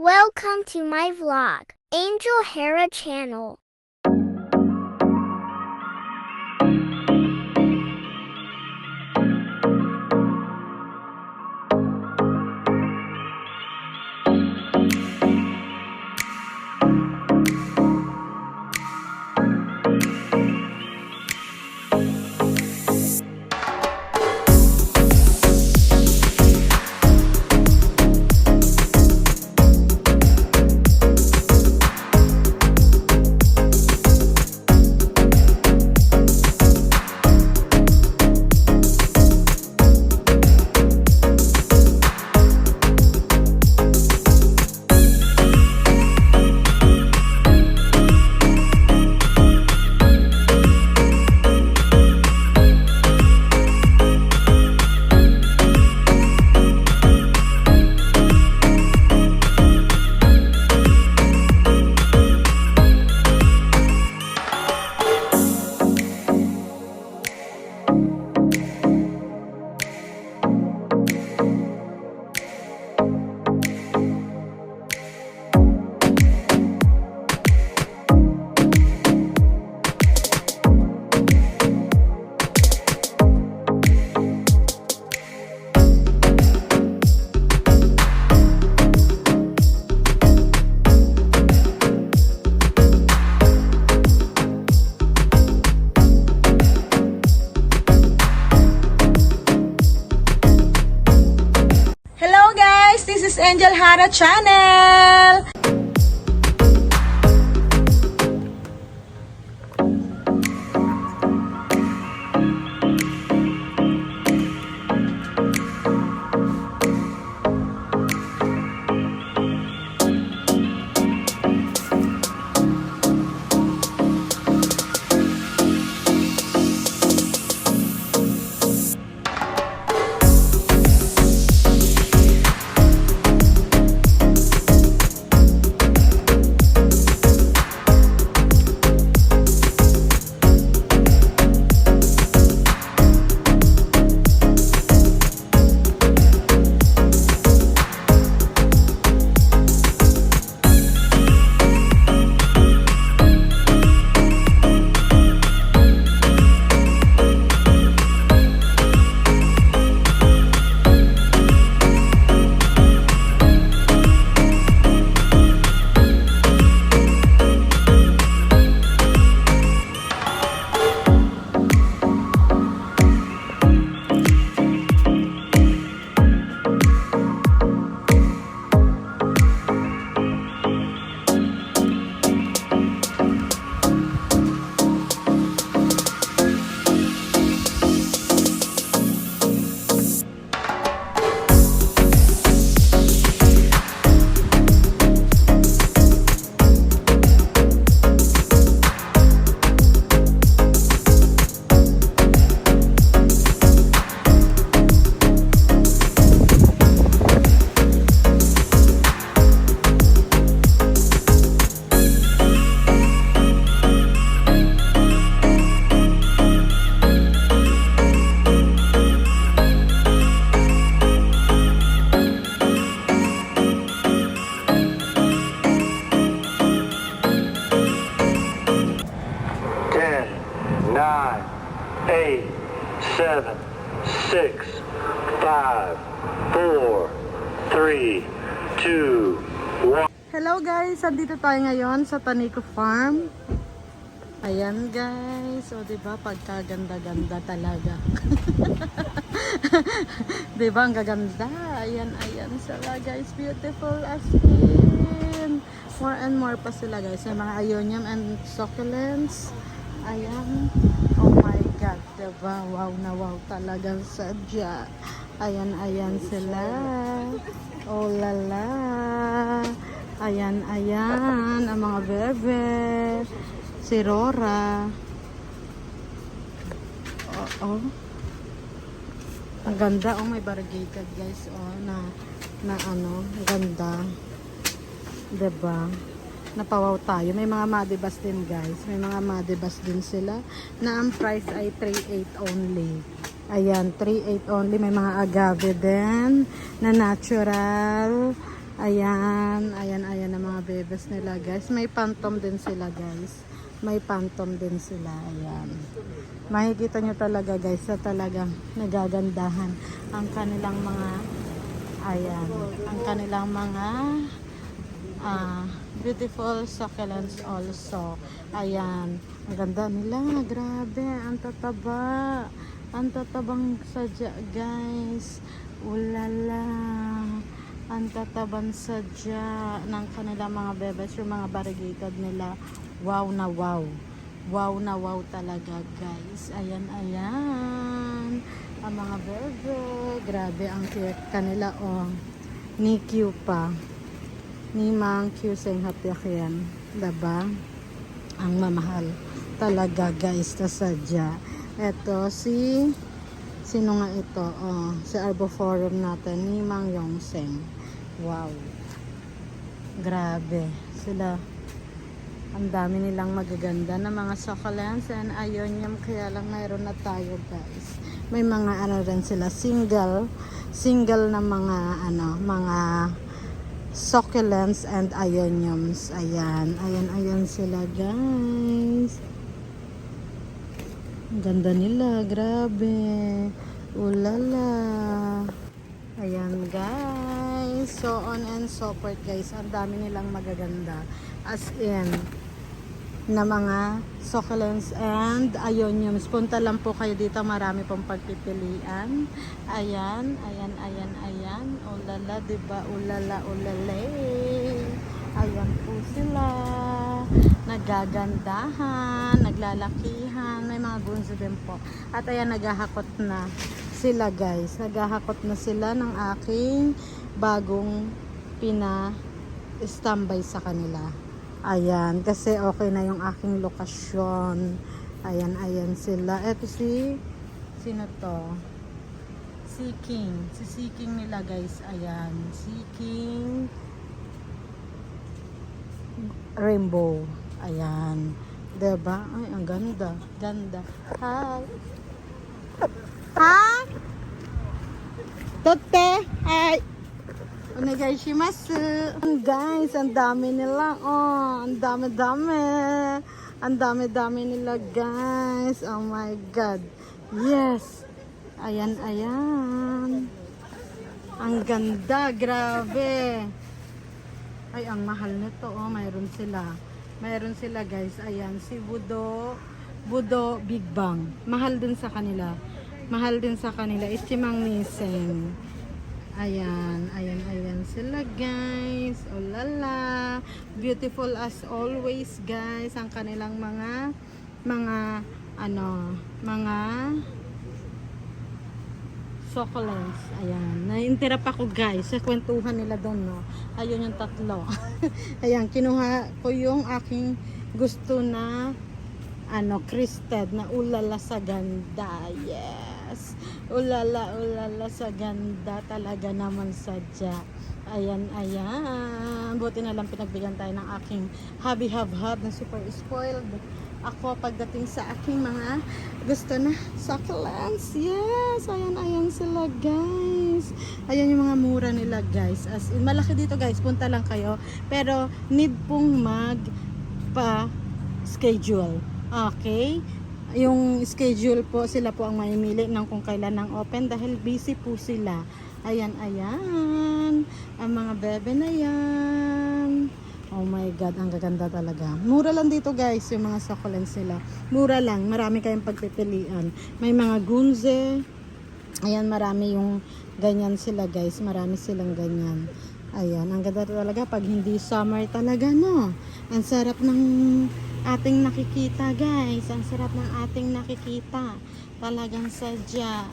Welcome to my vlog, Angel Hera channel. This is Angel Hera channel. Nine, 8, 7, 6, 5, 4, 3, 2, 1. Hello guys, andito tayo ngayon sa Tanico Farm. Ayan guys, o diba pagkaganda-ganda talaga. Diba ang gaganda? Ayan sila guys, beautiful as in. More and more pa sila guys, may mga ionium and succulents. Ayan, oh my god, diba? Wow na wow talagang sadya. Ayan sila. Oh lala. Ayan, ang mga bebe. Si Rora. Oh. Ang ganda, oh, may variegated guys, oh, na ano, ganda. Diba? Napawaw tayo. May mga madibas din guys. May mga madibas din sila na ang price ay 3.8 only. Ayan, 3.8 only. May mga agave din na natural. Ayan, ayan ang mga bebes nila guys. May phantom din sila guys. May phantom din sila. Ayan. Makikita nyo talaga guys sa talagang nagagandahan ang kanilang mga, ayan, ang kanilang mga beautiful succulents also. Ayan. Ang ganda nila. Grabe. Ang tataba. Ang tatabang sadya guys. Ulala. Ang tatabang sadya ng kanilang mga bebes. Yung mga variegated nila. Wow na wow. Wow na wow talaga guys. Ayan, ayan. Ang mga bebe. Grabe ang cute kanila. Oh. Ni Q pa. Ni Mang Q Seng Hapyakian. Diba? Ang mamahal. Talaga guys. Tasadya. Eto si... Sino nga ito? Oh, si Arboforum natin. Ni Mang Yongseng. Wow. Grabe. Sila. Ang dami nilang magaganda na mga succulents and ionium. Kaya lang mayroon na tayo guys. May mga ano rin sila. Single na mga ano. Mga succulents and ioniums. Ayan. Ayan sila guys. Ang ganda nila, grabe. Ulala. Ayan guys. So on and so forth guys. Ang dami nilang magaganda. As in, na mga succulents and ioniums. Punta lang po kayo dito. Marami pong pagpipilian. Ayan. Ulala, diba? Ulala. Ayan po sila. Nagagandahan, naglalakihan, may mga gunso din po. At ayan, naghahakot na sila guys. Naghahakot na sila ng aking bagong pina-standby sa kanila. Ayan, kasi okay na yung aking lokasyon. Ayan sila. Eto sino to? Si King nila guys. Ayan, si King Rainbow. Ayan. Diba? Ay, ang ganda. Ganda. Hi. Hi. Tote. Hi. Onegaishimasu. Guys, ang dami nila. Oh, ang dami-dami. Ang dami-dami nila, guys. Oh my God. Yes. Ayan. Ang ganda. Grabe. Ay, ang mahal nito. Oh, mayroon sila guys. Ayan, si Budo Big Bang. Mahal din sa kanila. Ichimang Niseng. Ayan sila guys. Oh lala. Beautiful as always guys. Ang kanilang mga succulents. Ayan. Na-interrupt ako guys sa kwentuhan nila doon, no. Ayun yung tatlo. Ayan, kinuha ko yung aking gusto na crested na ulala sa ganda. Yes. Ulala sa ganda talaga naman sadya. Ayan. Buti na lang pinagbigyan tayo ng aking hubby hub na super spoiled ako pagdating sa aking mga gusto na succulents. Yes, ayan sila guys. Ayan yung mga mura nila guys. As in, malaki dito guys, punta lang kayo. Pero need pong schedule. Okay? Yung schedule po, sila po ang mamimili ng kung kailan ang open dahil busy po sila. Ayan. Ang mga bebe na yan. Oh my God, ang gaganda talaga. Mura lang dito guys, yung mga succulents nila. Mura lang, marami kayong pagpipilian. May mga gunze. Ayan, marami yung ganyan sila guys. Marami silang ganyan. Ayan, ang ganda talaga pag hindi summer talaga, no? Ang sarap ng ating nakikita guys. Ang sarap ng ating nakikita. Talagang sadya.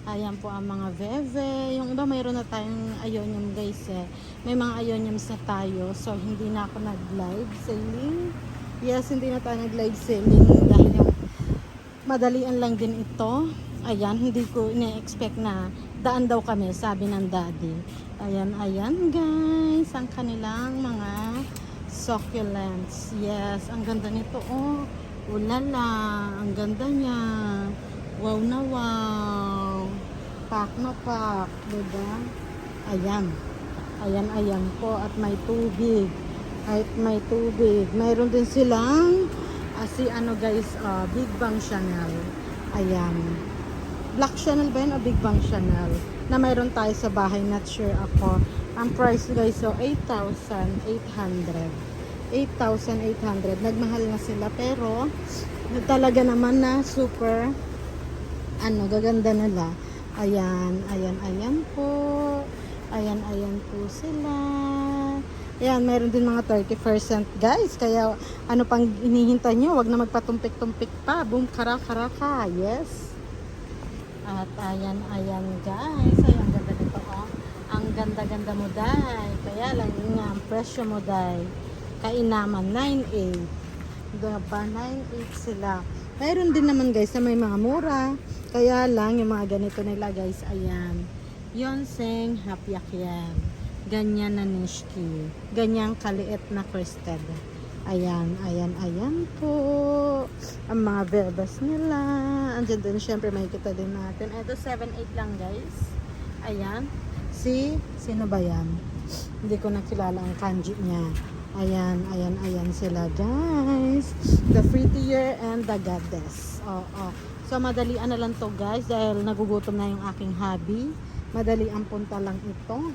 Ayan po ang mga veve. Yung iba mayroon na tayong ionium guys eh. May mga ioniums na tayo. So hindi na ako nag-live selling. Yes, hindi na tayo nag-live selling dahil yung madalian lang din ito. Ayan, hindi ko ina-expect na daan daw kami, sabi ng daddy. Ayan guys, ang kanilang mga succulents. Yes, ang ganda nito. Oh, ulala, ang ganda niya. Wow na wow. Pak na pak, diba? Ayan. Ayan, ayan po. At may tubig. At may tubig. Mayroon din silang si ano guys, Big Bang Chanel. Ayan. Black Chanel ba yun o Big Bang Chanel? Na mayroon tayo sa bahay. Not sure ako. Ang price guys, so 8,800. 8,800. Nagmahal na sila pero talaga naman na super gaganda nila. Ayan, ayan, ayan po. Ayan, ayan po sila. Ayan, meron din mga 30% guys. Kaya ano pang hinihintay nyo? Wag na magpatumpik-tumpik pa. Boom, kara-kara-ka. Yes. At ayan, ayan guys. Ay, ang ganda nito oh. Ang ganda-ganda mo day. Kaya lang yun nga, ang presyo mo day. Kainaman, 9.8. Diba? 9.8 sila. Mayroon din naman guys na may mga mura. Kaya lang yung mga ganito nila guys, ayan. Yonseng hapyak yan. Ganyan na nishki. Ganyang kaliit na crested. Ayan, ayan, ayan po. Ang mga verbas nila. Andyan din, syempre makikita din natin. Ito 7.8 lang guys. Ayan. Sino ba yan? Hindi ko nakilala ang kanji niya. Ayan, ayan, ayan sila guys. The Prettier and the Goddess. Oo. So madalian na lang to guys dahil nagugutom na yung aking hubby. Madali ang punta lang ito.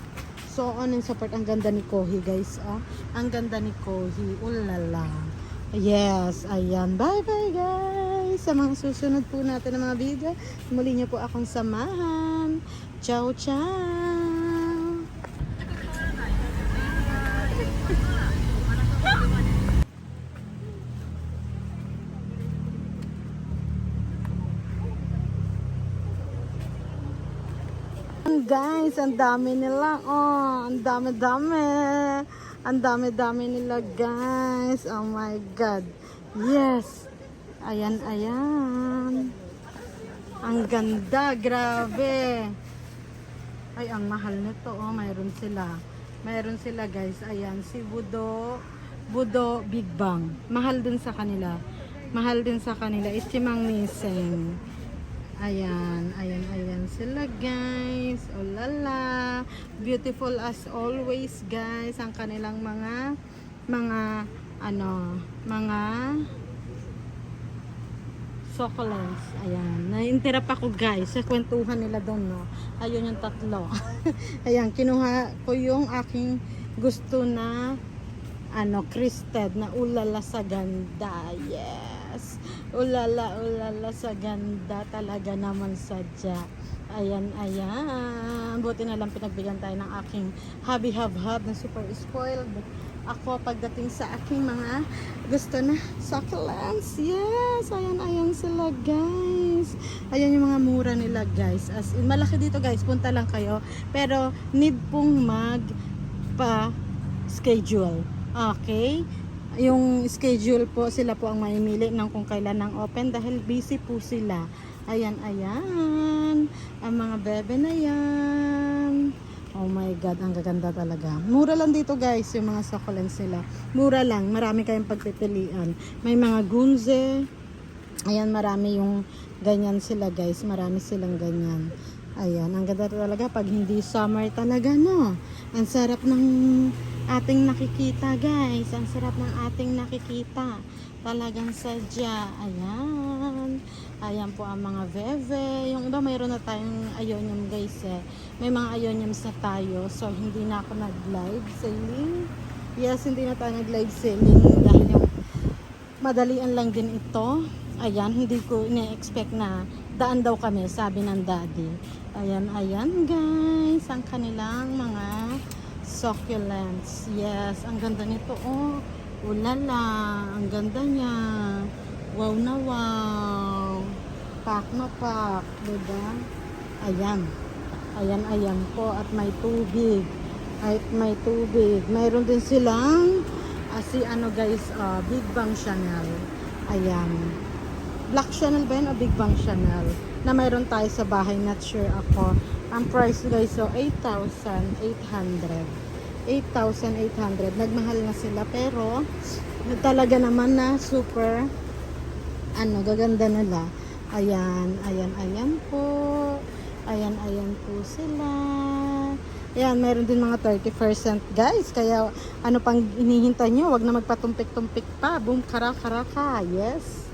So on and support, ang ganda ni Kohi guys. Oh. Ang ganda ni Kohi. Ulala. Yes, ayan. Bye bye guys. Sa mga susunod po natin ng mga video, muli niyo po akong samahan. Ciao, ciao. Guys, ang dami nila. Oh, ang dami-dami. Ang dami-dami nila, guys. Oh my God. Yes. Ayan, ayan. Ang ganda. Grabe. Ay, ang mahal nito. Oh, mayroon sila. Mayroon sila, guys. Ayan, si Budo Big Bang. Mahal din sa kanila. Mahal din sa kanila. Ichimang Miseng. Ayan, ayan, ayan sila guys. Oh lala. Beautiful as always guys. Ang kanilang mga succulents. Ayan. Nainterap ako guys sa kwentuhan nila doon, no. Ayun yung tatlo. Ayan, kinuha ko yung aking gusto na crested na ulala sa ganda. Yes. Ulala sa ganda talaga naman sadya. Ayan, ayan. Buti na lang pinagbigyan tayo ng aking hubby hub na super spoiled. Ako pagdating sa aking mga gusto na succulents. Yes, ayan, ayan sila guys. Ayan yung mga mura nila guys. As in, malaki dito guys. Punta lang kayo. Pero need pong schedule. Okay? Yung schedule po, sila po ang mamimili ng kung kailan ang open dahil busy po sila. Ayan, ayan. Ang mga bebe na yan. Oh my God, ang gaganda talaga. Mura lang dito guys, yung mga succulents nila. Mura lang, marami kayong pagpipilian. May mga gunze. Ayan, marami yung ganyan sila guys. Marami silang ganyan. Ayan, ang ganda talaga pag hindi summer talaga, no? Ang sarap ng ating nakikita guys. Ang sarap ng ating nakikita. Talagang sadya. Ayan. Ayan po ang mga veve. Yung iba mayroon na tayong ionium guys eh. May mga ioniums na tayo. So hindi na ako nag-live selling. Yes, hindi na tayo nag-live selling. Dahil yung madalian lang din ito. Ayan, hindi ko ina-expect na daan daw kami, sabi ng daddy. Ayan, ayan guys. Ang kanilang mga succulents. Yes, ang ganda nito. Oh, ulala. Ang ganda niya. Wow na wow. Pak na pak. Diba? Ayan. Ayan, ayan po. At may tubig. At may tubig. Mayroon din silang guys, Big Bang Chanel. Ayan. Black Chanel ba yun o Big Bang Chanel? Na mayroon tayo sa bahay. Not sure ako. Ang price guys, so 8,800. 8,800. Nagmahal na sila pero talaga naman na super gaganda nila. Ayan, ayan, ayan po. Ayan, ayan po sila. Ayan, meron din mga 30% guys. Kaya ano pang hinihintay nyo? Wag na magpatumpik-tumpik pa. Boom, kara-kara ka. Yes.